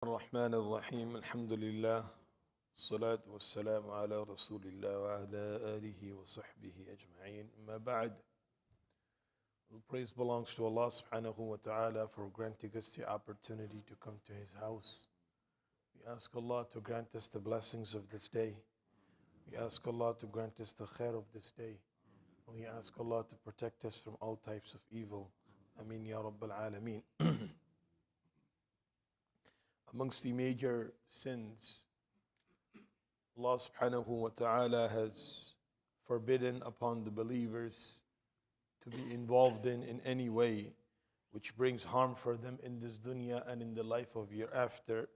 الرحمن الرحيم الحمد لله الصلاة والسلام على رسول الله وعلى آله وصحبه أجمعين أما بعد. All praise belongs to Allah subhanahu wa ta'ala for granting us the opportunity to come to His house. We ask Allah to grant us the blessings of this day. We ask Allah to grant us the khair of this day. And we ask Allah to protect us from all types of evil. Ameen Ya Rabbal Alameen. Amongst the major sins Allah subhanahu wa ta'ala has forbidden upon the believers to be involved in any way which brings harm for them in this dunya and in the life of hereafter.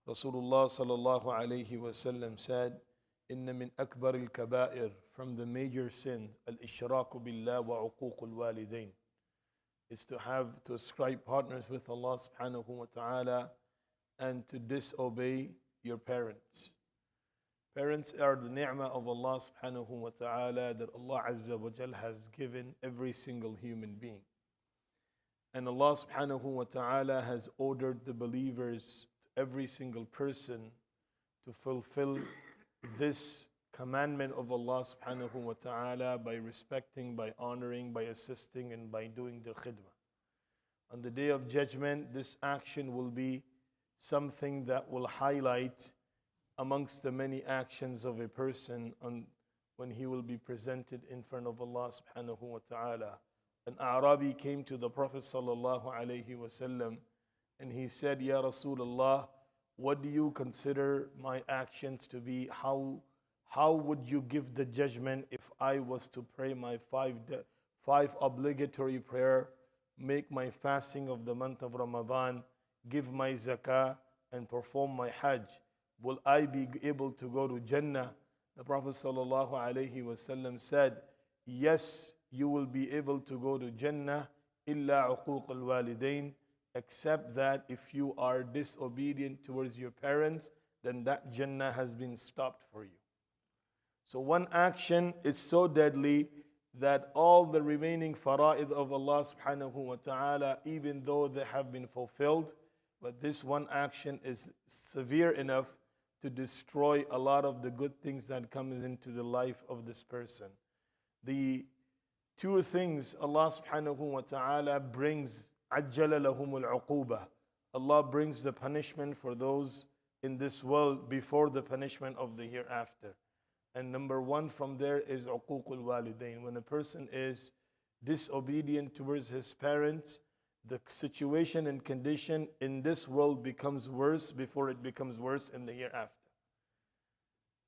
Rasulullah sallallahu alayhi wa sallam said, "Inna min akbar al-kaba'ir," from the major sin, al-ishraku billah wa uquq al-walidain, is to ascribe partners with Allah subhanahu wa ta'ala and to disobey your parents. Parents are the ni'mah of Allah subhanahu wa ta'ala that Allah azza wa jal has given every single human being. And Allah subhanahu wa ta'ala has ordered the believers, every single person, to fulfill this commandment of Allah subhanahu wa ta'ala by respecting, by honoring, by assisting, and by doing their khidmah. On the day of judgment, this action will be something that will highlight amongst the many actions of a person when he will be presented in front of Allah subhanahu wa ta'ala. An Arabi came to the Prophet sallallahu alayhi wa sallam and he said, "Ya Rasulullah, what do you consider my actions to be? How would you give the judgment if I was to pray my five obligatory prayer, make my fasting of the month of Ramadan, give my zakah, and perform my hajj? Will I be able to go to Jannah?" The Prophet ﷺ said, "Yes, you will be able to go to Jannah, illa uquq al-walidain, except that if you are disobedient towards your parents, then that Jannah has been stopped for you." So one action is so deadly that all the remaining fara'id of Allah subhanahu wa ta'ala, even though they have been fulfilled, but this one action is severe enough to destroy a lot of the good things that come into the life of this person. The two things Allah subhanahu wa ta'ala brings, عَجَّلَ لَهُمُ الْعُقُوبَةِ, Allah brings the punishment for those in this world before the punishment of the hereafter. And number one from there is uquq al-walidain. When a person is disobedient towards his parents, the situation and condition in this world becomes worse before it becomes worse in the hereafter.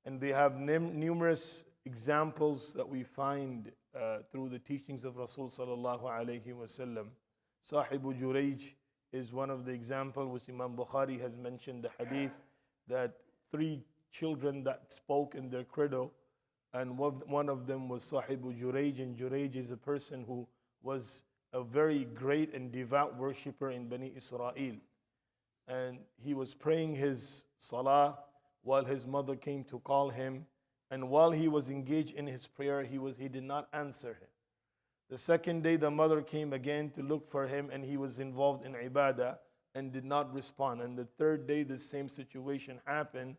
And they have numerous examples that we find through the teachings of Rasul sallallahu alayhi wa sallam. Sahibu Jurayj is one of the examples which Imam Bukhari has mentioned the hadith that three children that spoke in their cradle, and one of them was Sahibu Jurayj, and Jurayj is a person who was a very great and devout worshipper in Bani Israel. And he was praying his salah while his mother came to call him. And while he was engaged in his prayer, he did not answer him. The second day, the mother came again to look for him, and he was involved in ibadah and did not respond. And the third day, the same situation happened.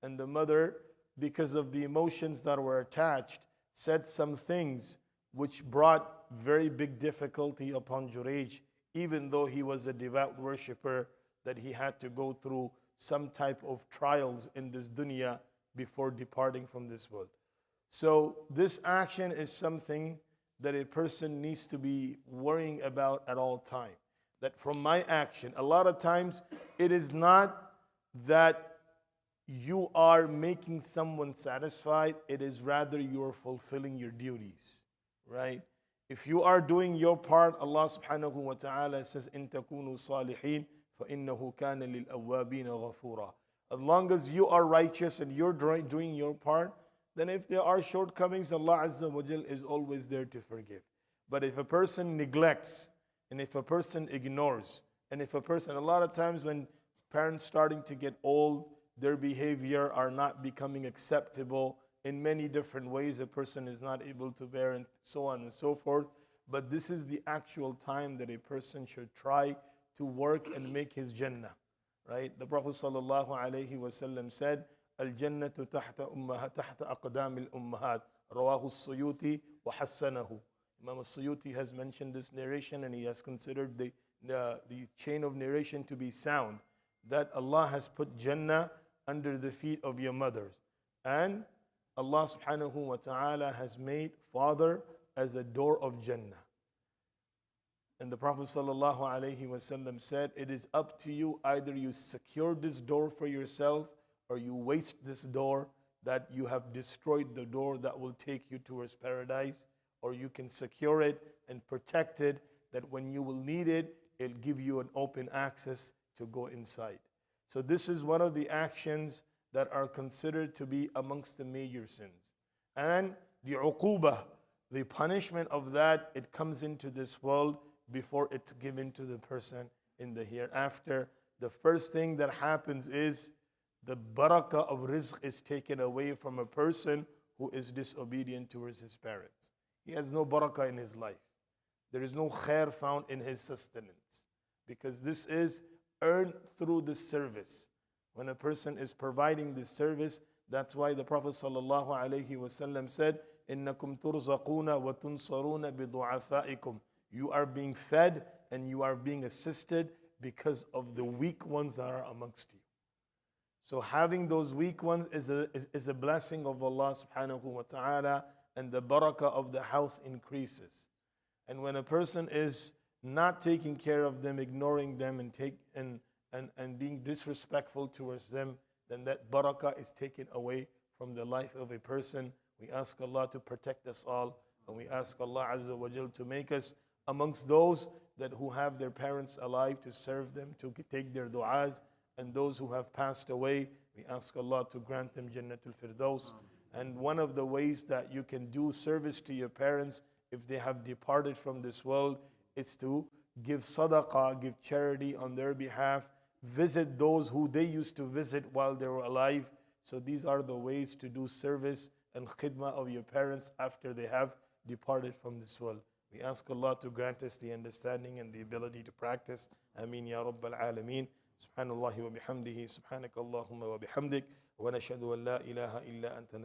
And the mother, because of the emotions that were attached, said some things which brought very big difficulty upon Jurayj, even though he was a devout worshipper, that he had to go through some type of trials in this dunya before departing from this world. So this action is something that a person needs to be worrying about at all time. That from my action, a lot of times it is not that you are making someone satisfied, it is rather you are fulfilling your duties, right? If you are doing your part, Allah subhanahu wa ta'ala says, "In takunu salihin, فَإِنَّهُ كَانَ لِلْأَوَّابِينَ غَفُورًا." As long as you are righteous and you're doing your part, then if there are shortcomings, Allah azza wa jal is always there to forgive. But if a person neglects, and if a person ignores, and if a person, a lot of times when parents starting to get old, their behavior are not becoming acceptable in many different ways. A person is not able to bear, and so on and so forth. But this is the actual time that a person should try to work and make his Jannah, right? The Prophet sallallahu alaihi wasallam said, "Al-jannatu tahta aqdam al-ummahat." Rawahu as-Suyuti wa hassanahu. Imam al-Suyuti has mentioned this narration, and he has considered the chain of narration to be sound, that Allah has put Jannah under the feet of your mothers. And Allah subhanahu wa ta'ala has made father as a door of Jannah. And the Prophet sallallahu alaihi wasallam said, it is up to you, either you secure this door for yourself or you waste this door, that you have destroyed the door that will take you towards paradise, or you can secure it and protect it, that when you will need it, it'll give you an open access to go inside. So this is one of the actions that are considered to be amongst the major sins. And the uqubah, the punishment of that, it comes into this world before it's given to the person in the hereafter. The first thing that happens is the barakah of rizq is taken away from a person who is disobedient towards his parents. He has no barakah in his life. There is no khair found in his sustenance, because this is earned through the service. When a person is providing this service, that's why the Prophet ﷺ said, إِنَّكُمْ تُرْزَقُونَ وَتُنْصَرُونَ بِضُعَفَائِكُمْ. You are being fed and you are being assisted because of the weak ones that are amongst you. So having those weak ones is a blessing of Allah subhanahu wa ta'ala, and the barakah of the house increases. And when a person is not taking care of them, ignoring them, and being disrespectful towards them, then that barakah is taken away from the life of a person. We ask Allah to protect us all, and we ask Allah Azza wa Jal to make us amongst those that who have their parents alive to serve them, to take their du'as, and those who have passed away, we ask Allah to grant them Jannatul Firdaus. And one of the ways that you can do service to your parents if they have departed from this world is to give sadaqah, give charity on their behalf, visit those who they used to visit while they were alive. So these are the ways to do service and khidmah of your parents after they have departed from this world. We ask Allah to grant us the understanding and the ability to practice. Ameen ya Rabbal Alameen. Subhanallah wa bihamdihi. Subhanakallahumma wa bihamdik. Wa nashhadu an la ilaha illa anta